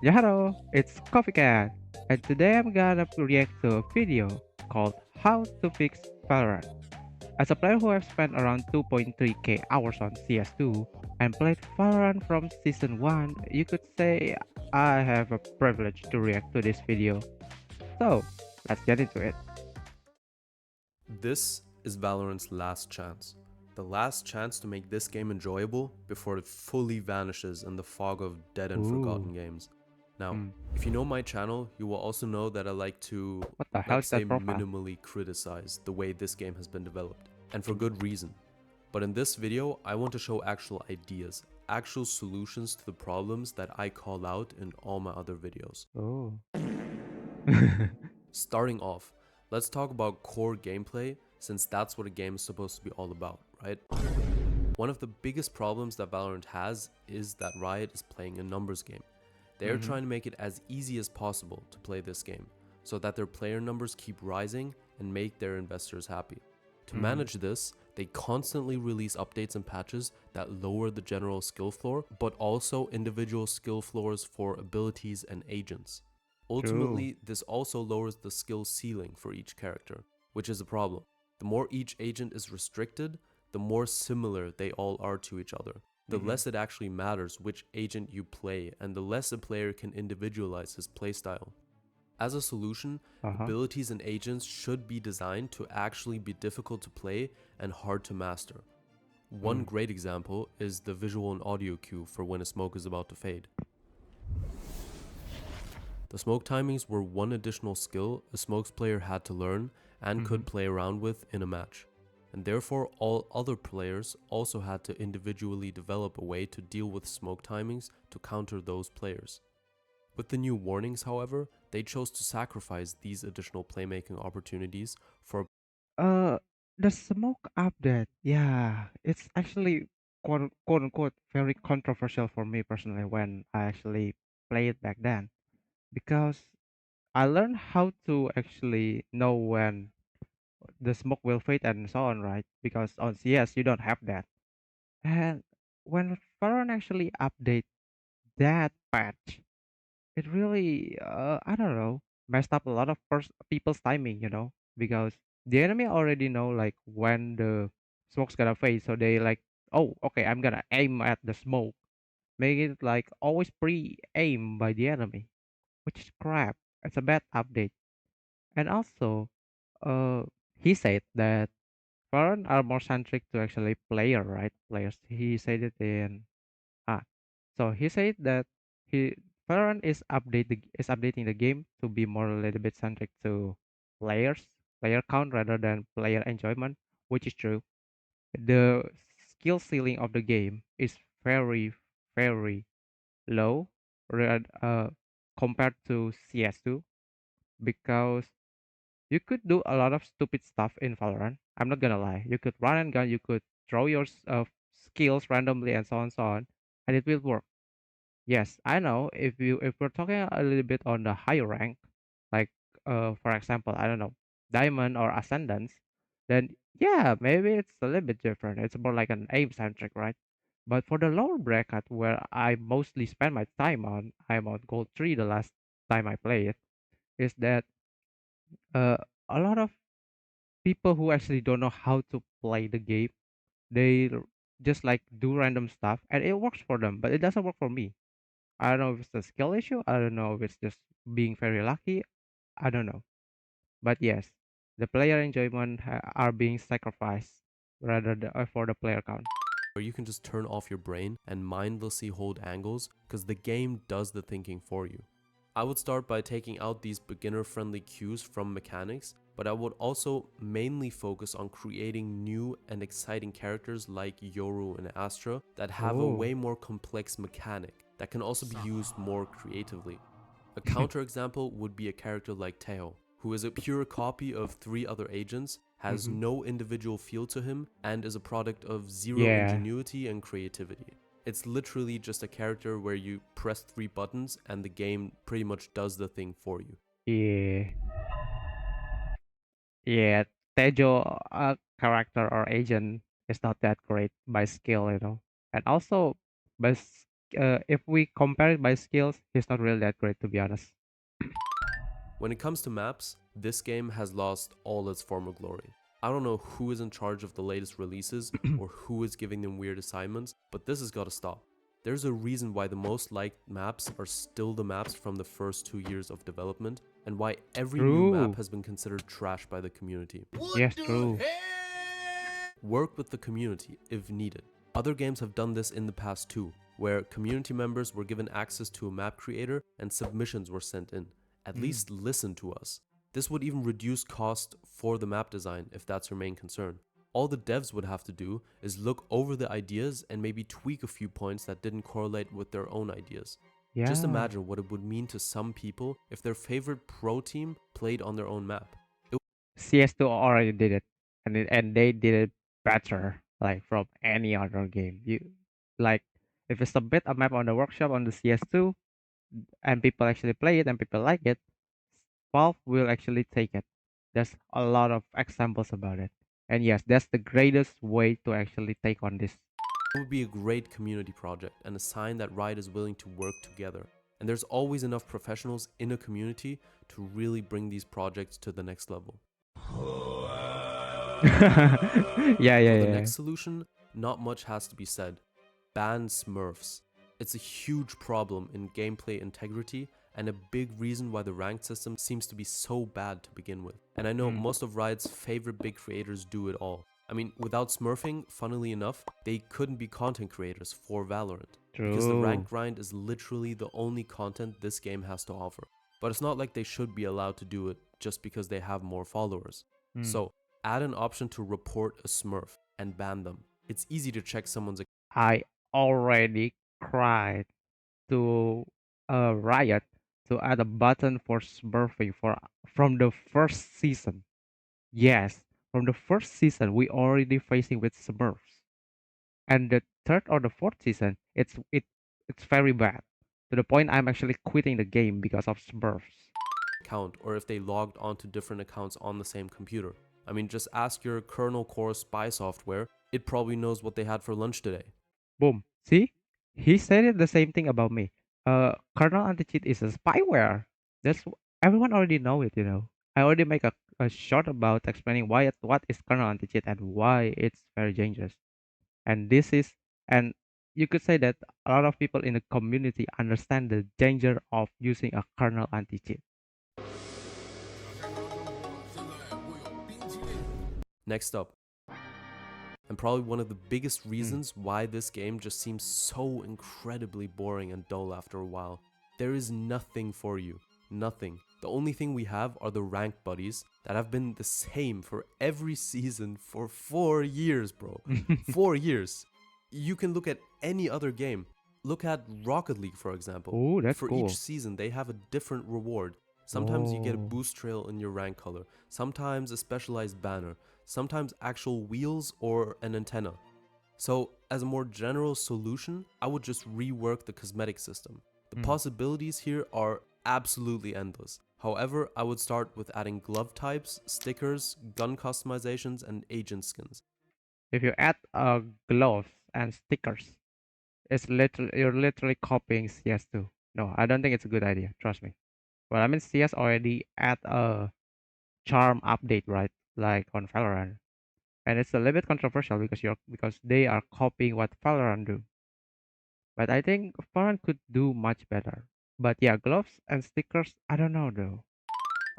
Yeah, hello, it's KhofeKat, and today I'm gonna react to a video called How to Fix Valorant. As a player who has spent around 2.3k hours on CS2 and played Valorant from Season 1, you could say I have a privilege to react to this video. So, let's get into it. This is Valorant's last chance. The last chance to make this game enjoyable before it fully vanishes in the fog of dead and forgotten Ooh, games. Now, hmm, if you know my channel, you will also know that I like to, what the hell let's is say, that profile? minimally criticize the way this game has been developed, and for good reason. But in this video, I want to show actual ideas, actual solutions to the problems that I call out in all my other videos. Oh. Starting off, let's talk about core gameplay since that's what a game is supposed to be all about, right? One of the biggest problems that Valorant has is that Riot is playing a numbers game. They are Mm-hmm. trying to make it as easy as possible to play this game so that their player numbers keep rising and make their investors happy. To Mm-hmm. manage this, they constantly release updates and patches that lower the general skill floor, but also individual skill floors for abilities and agents. True. Ultimately, this also lowers the skill ceiling for each character, which is a problem. The more each agent is restricted, the more similar they all are to each other. The Mm-hmm. less it actually matters which agent you play, and the less a player can individualize his playstyle. As a solution, Uh-huh. abilities and agents should be designed to actually be difficult to play and hard to master. One Mm. great example is the visual and audio cue for when a smoke is about to fade. The smoke timings were one additional skill a smokes player had to learn and Mm-hmm. could play around with in a match, and therefore all other players also had to individually develop a way to deal with smoke timings to counter those players. With the new warnings, however, they chose to sacrifice these additional playmaking opportunities for Uh, the smoke update, yeah, it's actually quote unquote very controversial for me personally when I actually play it back then because I learned how to actually know when the smoke will fade and so on, right? Because on CS you don't have that. And when Valorant actually update that patch, it really I don't know messed up a lot of people's timing, because the enemy already know like when the smoke's gonna fade, so they like, oh, okay, I'm gonna aim at the smoke, make it like always pre-aim by the enemy, which is crap. It's a bad update. And also, uh he said that foreign are more centric to actually players. He said it in Ah, so he said that he Valorant is updating the game to be more a little bit centric to player count rather than player enjoyment, which is true. The skill ceiling of the game is very very low, re- uh, compared to CS2 because you could do a lot of stupid stuff in Valorant. I'm not gonna lie. You could run and gun, you could throw your skills randomly and so on, and it will work. Yes, I know. If we're talking a little bit on the higher rank, like for example, I don't know, diamond or ascendance, then yeah, maybe it's a little bit different. It's more like an aim centric, right? But for the lower bracket where I mostly spend my time on, I'm on gold 3 the last time I play it, is that uh a lot of people who actually don't know how to play the game, just like do random stuff and it works for them, but it doesn't work for me. I don't know if it's a skill issue. I don't know if it's just being very lucky. I don't know. But yes, the player enjoyment are being sacrificed for the player count. where you can just turn off your brain and mindlessly hold angles because the game does the thinking for you. I would start by taking out these beginner friendly cues from mechanics, but I would also mainly focus on creating new and exciting characters like Yoru and Astra that have a Oh. way more complex mechanic that can also be used more creatively. A counterexample would be a character like Teo, who is a pure copy of three other agents, has Hmm. no individual feel to him, and is a product of zero Yeah. ingenuity and creativity. It's literally just a character where you press three buttons and the game pretty much does the thing for you. Yeah. Yeah. Tejo, character or agent is not that great by skill, and also by if we compare it by skills, he's not really that great to be honest. When it comes to maps, this game has lost all its former glory. I don't know who is in charge of the latest releases or who is giving them weird assignments, but this has got to stop. There's a reason why the most liked maps are still the maps from the first 2 years of development, and why every new map True. has been considered trash by the community. Yes, true. Work with the community if needed. Other games have done this in the past too, where community members were given access to a map creator and submissions were sent in. At Mm. least listen to us. This would even reduce cost for the map design if that's your main concern. All the devs would have to do is look over the ideas and maybe tweak a few points that didn't correlate with their own ideas. Just Yeah. imagine what it would mean to some people if their favorite pro team played on their own map. CS2 already did it, and they did it better, like from any other game. You like if you submit a map on the workshop on the CS2 and people actually play it and people like it, Valve will actually take it. There's a lot of examples about it, and yes, that's the greatest way to actually take on this. It would be a great community project and a sign that Riot is willing to work together. And there's always enough professionals in a community to really bring these projects to the next level. Yeah, yeah, For the yeah. next solution, not much has to be said. Ban Smurfs. It's a huge problem in gameplay integrity and a big reason why the ranked system seems to be so bad to begin with. And I know Mm, most of Riot's favorite big creators do it all. I mean, without smurfing, funnily enough, they couldn't be content creators for Valorant. Because the rank true. grind is literally the only content this game has to offer. But it's not like they should be allowed to do it just because they have more followers. Mm. So, add an option to report a smurf and ban them. It's easy to check someone's. I already cried to Riot to add a button for smurfing for from the first season. Yes, from the first season we already facing with smurfs, and the third or the fourth season it's very bad to the point I'm actually quitting the game because of smurfs. Account or if they logged onto different accounts on the same computer. I mean, just ask your kernel core spy software, it probably knows what they had for lunch today. Boom. See, he said it the same thing about me. Kernel anti-cheat is a spyware. That's everyone already know it. I already make a short about explaining what is kernel anti-cheat and why it's very dangerous. And this is and you could say that a lot of people in the community understand the danger of using a kernel anti-cheat. Next up, and probably one of the biggest Mm. reasons why this game just seems so incredibly boring and dull after a while. There is nothing for you. Nothing. The only thing we have are the rank buddies that have been the same for every season for 4 years, bro. 4 years. You can look at any other game. Look at Rocket League, for example. Oh, that's For each cool. season, they have a different reward. Sometimes you get a Oh. boost trail in your rank color, sometimes a specialized banner, sometimes actual wheels or an antenna. So, as a more general solution, I would just rework the cosmetic system. The Mm. possibilities here are absolutely endless. However, I would start with adding glove types, stickers, gun customizations, and agent skins. If you add gloves and stickers, you're literally copying CS2. No, I don't think it's a good idea. Trust me. Well, I mean CS already add a charm update, right? Like on Valorant, and it's a little bit controversial because they are copying what Valorant do. But I think Valorant could do much better. But yeah, gloves and stickers, I don't know though.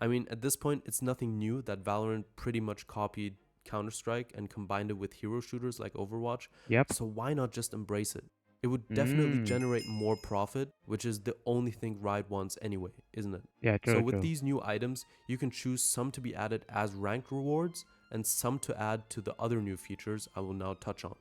I mean, at this point, it's nothing new that Valorant pretty much copied Counter Strike and combined it with hero shooters like Overwatch, Yep. so why not just embrace it? It would definitely Mm. generate more profit, which is the only thing Riot wants anyway, isn't it? Yeah, So, true, with true. these new items, you can choose some to be added as ranked rewards and some to add to the other new features I will now touch on.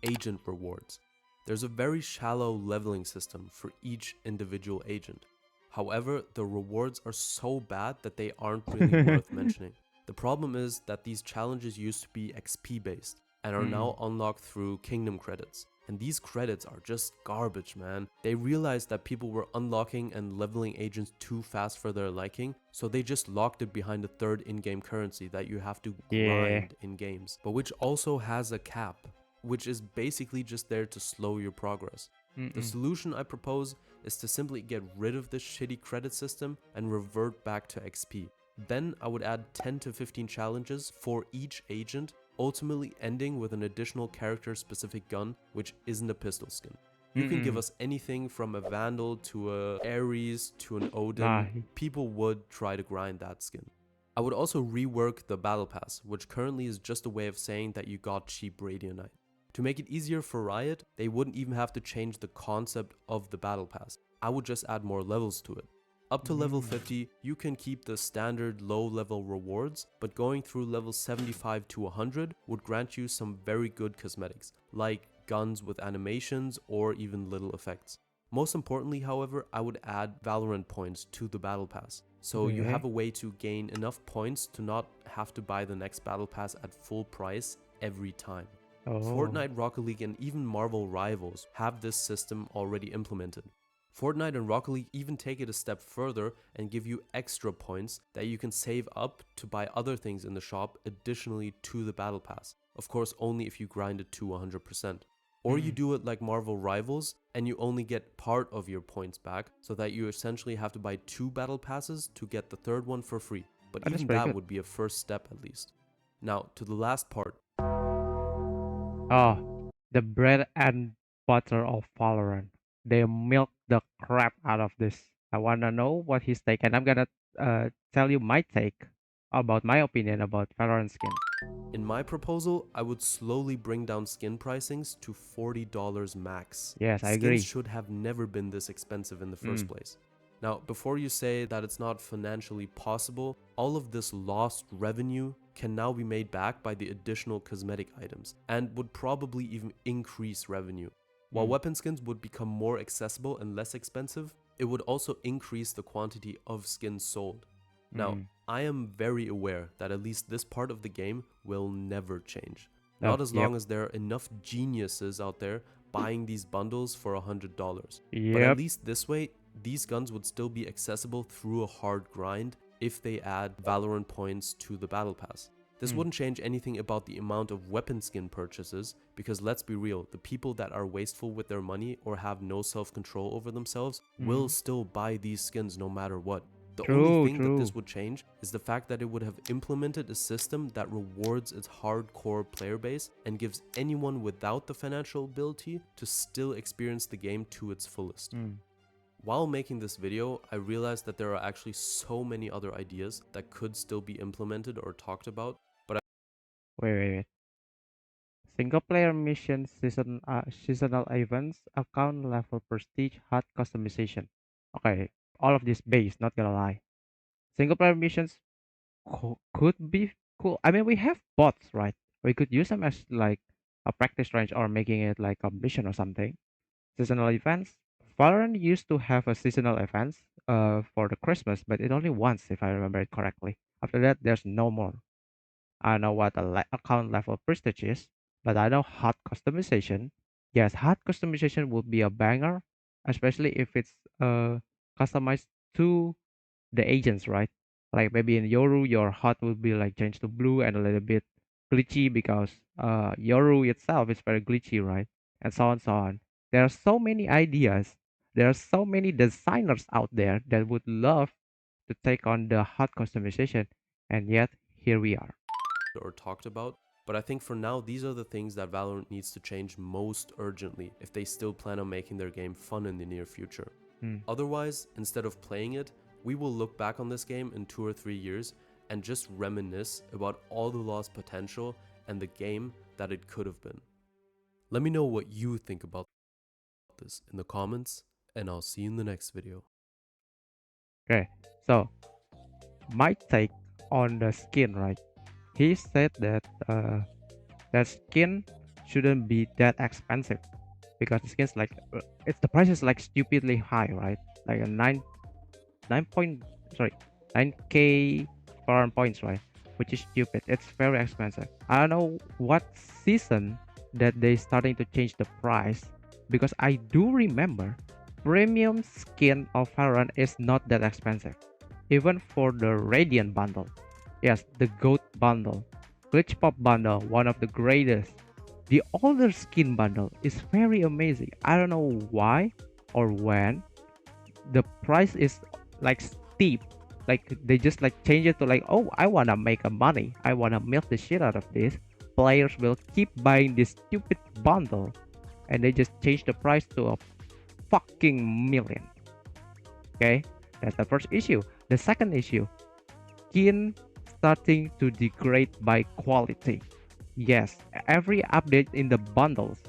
Agent rewards. There's a very shallow leveling system for each individual agent. However, the rewards are so bad that they aren't really worth mentioning. The problem is that these challenges used to be XP based and are Mm. now unlocked through kingdom credits. And these credits are just garbage, man. They realized that people were unlocking and leveling agents too fast for their liking, so they just locked it behind a third in-game currency that you have to Yeah. grind in games, but which also has a cap, which is basically just there to slow your progress. The Mm-mm. solution I propose is to simply get rid of this shitty credit system and revert back to XP. Then I would add 10 to 15 challenges for each agent, ultimately ending with an additional character specific gun which isn't a pistol skin. You can give Mm-mm. us anything from a Vandal to a Ares to an Nah. Odin. People would try to grind that skin. I would also rework the Battle Pass, which currently is just a way of saying that you got cheap Radianite. To make it easier for Riot, they wouldn't even have to change the concept of the Battle Pass. I would just add more levels to it. Up to level Mm. 50, you can keep the standard low level rewards, but going through level 75 to 100 would grant you some very good cosmetics, like guns with animations or even little effects. Most importantly, however, I would add Valorant points to the Battle Pass, so you have Okay. a way to gain enough points to not have to buy the next Battle Pass at full price every time. Oh. Fortnite, Rocket League, and even Marvel Rivals have this system already implemented. Fortnite and Rocket League even take it a step further and give you extra points that you can save up to buy other things in the shop additionally to the Battle Pass. Of course, only if you grind it to 100%. Or you Mm. do it like Marvel Rivals and you only get part of your points back, so that you essentially have to buy 2 Battle Passes to get the third one for free. But Oh, that's even pretty that good. would be a first step at least. Now, to the last part. Oh, the bread and butter of Valorant. They milk the crap out of this. I wanna know what his take, and I'm gonna tell you my take about my opinion about Valorant skins. In my proposal, I would slowly bring down skin pricings to $40 max. Yes, I Skins agree. should have never been this expensive in the first Mm. place. Now, before you say that it's not financially possible, all of this lost revenue can now be made back by the additional cosmetic items and would probably even increase revenue. While Mm. weapon skins would become more accessible and less expensive, it would also increase the quantity of skins sold. Now, Mm. I am very aware that at least this part of the game will never change. Oh, Not as yep. long as there are enough geniuses out there buying these bundles for $100. But at Yep. least this way, these guns would still be accessible through a hard grind if they add Valorant points to the Battle Pass. This Mm. wouldn't change anything about the amount of weapon skin purchases, because let's be real, the people that are wasteful with their money or have no self-control over themselves will Mm. still buy these skins no matter what. The only True, thing that true. this would change is the fact that it would have implemented a system that rewards its hardcore player base and gives anyone without the financial ability to still experience the game to its fullest. Mm. While making this video, I realized that there are actually so many other ideas that could still be implemented or talked about, but Wait, wait, wait. Single player missions, seasonal events, account level prestige, hot customization. Okay, all of this base, not gonna lie. Single player missions could be cool. I mean, we have bots, right? We could use them as like a practice range or making it like a mission or something. Seasonal events. Valorant used to have a seasonal events for the Christmas, but it only once, if I remember it correctly. After that, there's no more. I know what a account level prestige is, but I know hot customization. Yes, hot customization would be a banger, especially if it's customized to the agents, right? Like maybe in Yoru, your HUD will be like changed to blue and a little bit glitchy because Yoru itself is very glitchy, right? And so on, so on. There are so many ideas. There are so many designers out there that would love to take on the HUD customization, and yet here we are. or talked about. But I think for now, these are the things that Valorant needs to change most urgently if they still plan on making their game fun in the near future. Hmm. Otherwise, instead of playing it, we will look back on this game in 2 or 3 years and just reminisce about all the lost potential and the game that it could have been. Let me know what you think about this in the comments, and I'll see you in the next video. Okay, so my take on the skin, right? He said that that skin shouldn't be that expensive because the skin's like it's the price is like stupidly high, right? Like a 9 point sorry 9k foreign points, right? Which is stupid. It's very expensive. I don't know what season that they starting to change the price because I do remember premium skin of Valorant is not that expensive. Even for the Radiant bundle. Yes, the GOAT bundle. Glitch Pop bundle, one of the greatest. The older skin bundle is very amazing. I don't know why or when the price is like steep. Like they just like change it to like, oh, I wanna make a money. I wanna milk the shit out of this. Players will keep buying this stupid bundle, and they just change the price to a fucking million. Okay, that's the first issue. The second issue, skin starting to degrade by quality. Yes, every update in the bundles,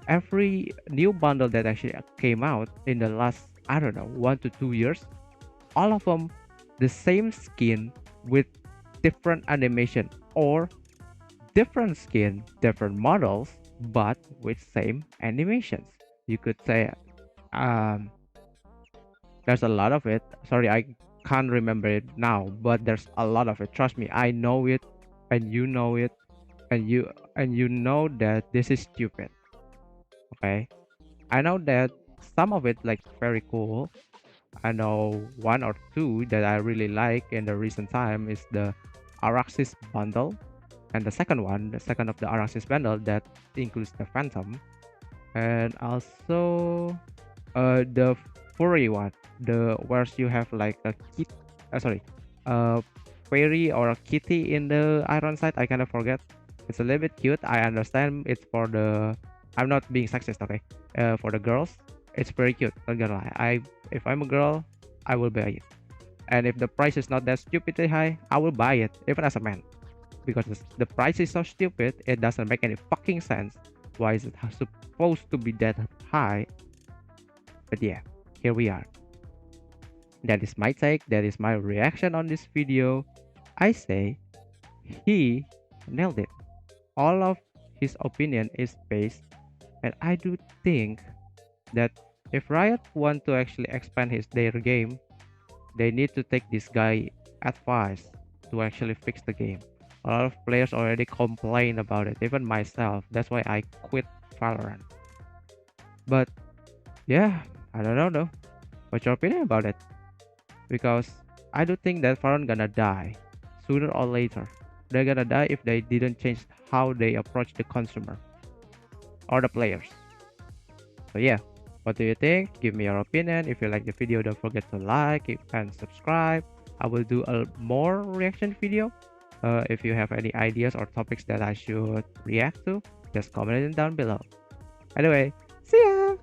every new bundle that actually came out in the last, I don't know, 1 to 2 years, all of them the same skin with different animation, or different skin, different models, but with same animations. You could say, um, there's a lot of it. Sorry, I can't remember it now, but there's a lot of it. Trust me, I know it, and you know it, and you know that this is stupid. Okay, I know that some of it like very cool. I know one or two that I really like in the recent time is the Araxis bundle, and the second one, the second of the Araxis bundle that includes the Phantom, and also the furry one, the where you have like a kit, sorry, a fairy or a kitty in the iron side. I kind of forget. It's a little bit cute. I understand it's for the. I'm not being sexist, okay? For the girls, it's very cute. Not gonna lie. If I'm a girl, I will buy it. And if the price is not that stupidly high, I will buy it even as a man, because the price is so stupid. It doesn't make any fucking sense. Why is it supposed to be that high? But yeah, here we are. That is my take, that is my reaction on this video. I say he nailed it. All of his opinion is based, and I do think that if Riot want to actually expand their game, they need to take this guy advice to actually fix the game. A lot of players already complain about it, even myself. That's why I quit Valorant. But yeah, I don't know though. What's your opinion about it? Because I do think that Valorant gonna die sooner or later. They're gonna die if they didn't change how they approach the consumer or the players. So yeah, what do you think? Give me your opinion. If you like the video, don't forget to like and subscribe. I will do a more reaction video. If you have any ideas or topics that I should react to, just comment it down below. Anyway, see ya!